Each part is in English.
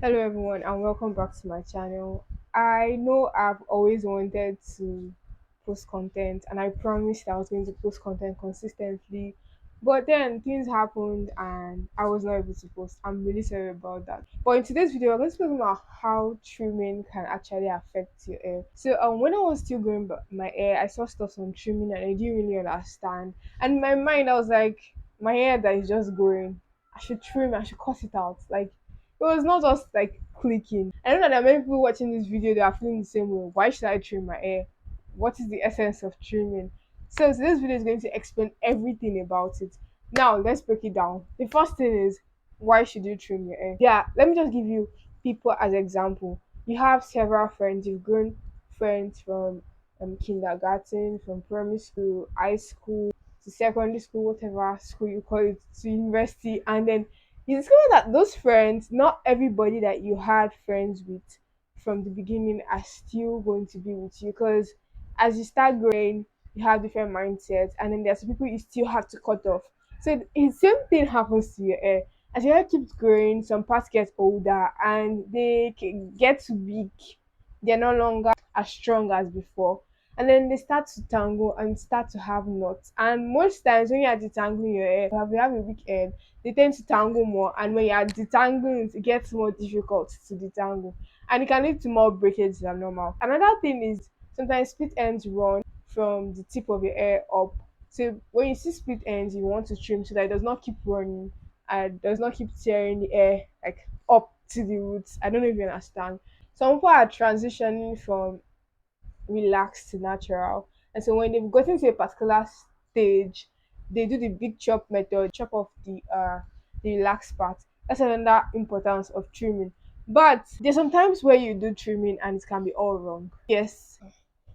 Hello everyone and welcome back to my channel. I know I've always wanted to post content and I promised I was going to post content consistently. But then things happened and I was not able to post. I'm really sorry about that. But in today's video, we're going to talk about how trimming can actually affect your hair. So when I was still growing my hair, I saw stuff on trimming and I didn't really understand. And in my mind, I was like, my hair that is just growing, I should trim, I should cut it out. Like it was not just like clicking. I know that there are many people watching this video they are feeling the same way. Why should I trim my hair? What is the essence of trimming? So today's video is going to explain everything about it. Now let's break it down. The first thing is why should you trim your hair? Yeah, let me just give you people as example. You have several friends, you've grown friends from kindergarten, from primary school, high school, to secondary school, whatever school you call it, to university, and then you discover that those friends, not everybody that you had friends with from the beginning are still going to be with you because as you start growing, you have different mindsets, and then there's people you still have to cut off. So the same thing happens to your hair. As your hair keeps growing, some parts get older and get too big. They're no longer as strong as before, and then they start to tangle and start to have knots. And most times when you are detangling your hair, if you have a weak head, they tend to tangle more, and when you are detangling it gets more difficult to detangle, and it can lead to more breakage than normal. Another thing is sometimes split ends run from the tip of your hair up. So when you see split ends, you want to trim so that it does not keep running and does not keep tearing the hair like up to the roots. I don't know if you understand. Some people are transitioning from relaxed to natural. And so when they've gotten to a particular stage, they do the big chop method, chop off the relaxed part. That's another importance of trimming. But there's sometimes where you do trimming and it can be all wrong. Yes.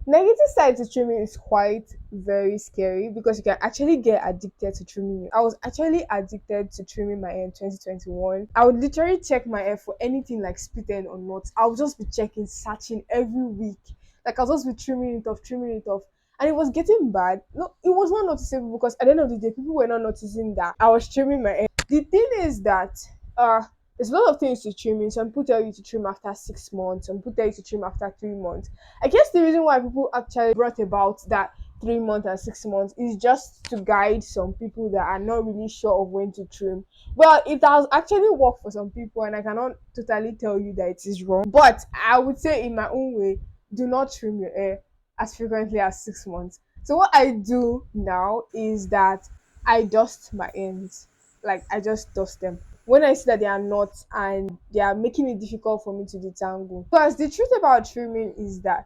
Negative side to trimming is quite very scary because you can actually get addicted to trimming. I was actually addicted to trimming my hair in 2021. I would literally check my hair for anything like split end or not. I would just be checking, searching every week. Like I'll just be trimming it off. And it was getting bad. No, it was not noticeable because at the end of the day, people were not noticing that I was trimming my hair. The thing is that uh there's a lot of things to trimming. Some people tell you to trim after 6 months, some people tell you to trim after 3 months. I guess the reason why people actually brought about that 3 months and 6 months is just to guide some people that are not really sure of when to trim. Well, it has actually worked for some people, and I cannot totally tell you that it is wrong. But I would say, in my own way, do not trim your hair as frequently as 6 months. So, what I do now is that I dust my ends, like I just dust them when I see that they are not and they are making it difficult for me to detangle. Because the truth about trimming is that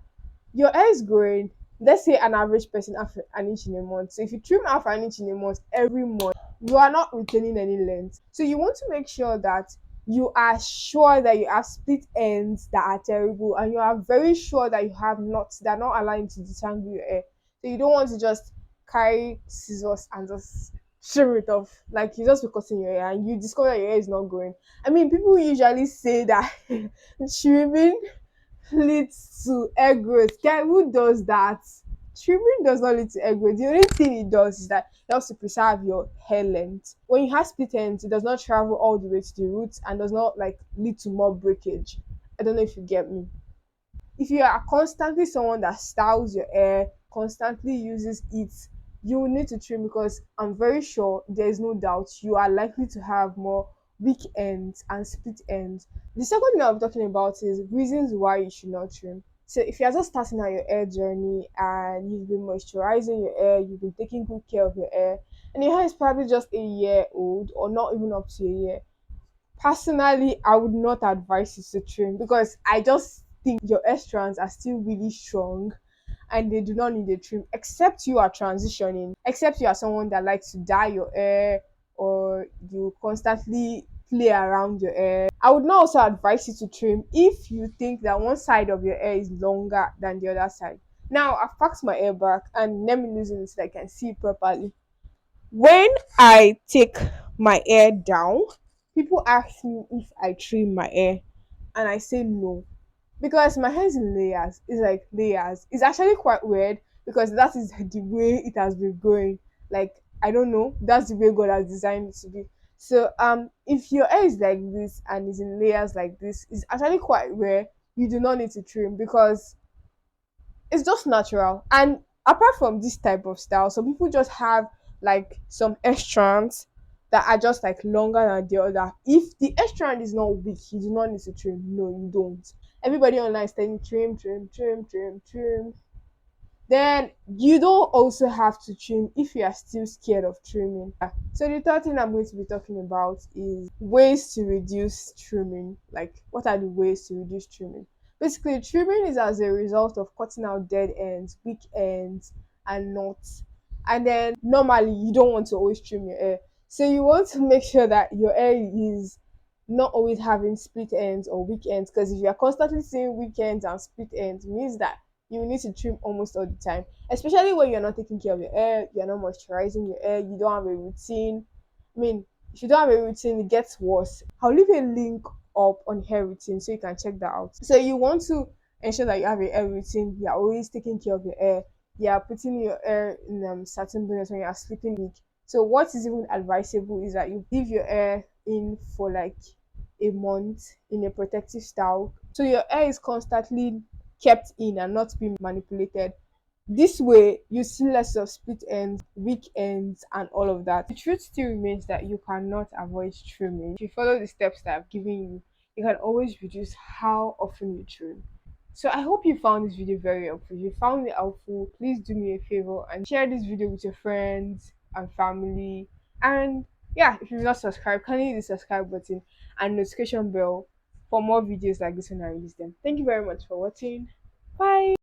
your hair is growing, let's say an average person half an inch in a month. So if you trim half an inch in a month every month, you are not retaining any length. So you want to make sure that you are sure that you have split ends that are terrible, and you are very sure that you have knots that are not allowing you to detangle your hair. So you don't want to just carry scissors and just trim it off. Like you just be cutting your hair and you discover that your hair is not growing. I mean, people usually say that trimming leads to hair growth. Guy, who does that? Trimming does not lead to hair growth. The only thing it does is that it helps to preserve your hair length. When you have split ends, it does not travel all the way to the roots and does not like lead to more breakage. I don't know if you get me. If you are constantly someone that styles your hair, constantly uses it, you will need to trim because I'm very sure there is no doubt you are likely to have more weak ends and split ends. The second thing I'm talking about is reasons why you should not trim. So if you're just starting out your hair journey and you've been moisturizing your hair, you've been taking good care of your hair, and your hair is probably just a year old or not even up to a year, personally, I would not advise you to trim because I just think your strands are still really strong and they do not need a trim except you are transitioning, except you are someone that likes to dye your hair or you constantly play around your hair. I would not also advise you to trim if you think that one side of your hair is longer than the other side. Now, I've packed my hair back and let me loosen it so that I can see properly. When I take my hair down, people ask me if I trim my hair, and I say no because my hair is in layers. It's like layers. It's actually quite weird because that is the way it has been growing. Like I don't know, that's the way God has designed it to be. So if your hair is like this and is in layers like this, it's actually quite rare. You do not need to trim because it's just natural. And apart from this type of style, some people just have like some extrans that are just like longer than the other. If the extrand is not weak, you do not need to trim. No, you don't. Everybody online is telling you trim, trim, trim, trim, trim. Then you don't also have to trim if you are still scared of trimming. So the third thing I'm going to be talking about is ways to reduce trimming. Like what are the ways to reduce trimming? Basically, trimming is as a result of cutting out dead ends, weak ends, and knots. And then normally you don't want to always trim your hair. So you want to make sure that your hair is not always having split ends or weak ends, because if you are constantly seeing weak ends and split ends, means that you need to trim almost all the time, especially when you're not taking care of your hair, you're not moisturizing your hair, you don't have a routine. I mean, if you don't have a routine, it gets worse. I'll leave a link up on hair routine so you can check that out. So you want to ensure that you have a hair routine, you're always taking care of your hair, you're putting your hair in certain places when you're sleeping week. So what is even advisable is that you leave your hair in for like a month in a protective style, so your hair is constantly kept in and not being manipulated. This way, you see less of split ends, weak ends, and all of that. The truth still remains that you cannot avoid trimming. If you follow the steps that I've given you, you can always reduce how often you trim. So I hope you found this video very helpful. If you found it helpful, please do me a favor and share this video with your friends and family. And yeah, if you've not subscribed, kindly hit the subscribe button and notification bell for more videos like this when I release them. Thank you very much for watching. Bye.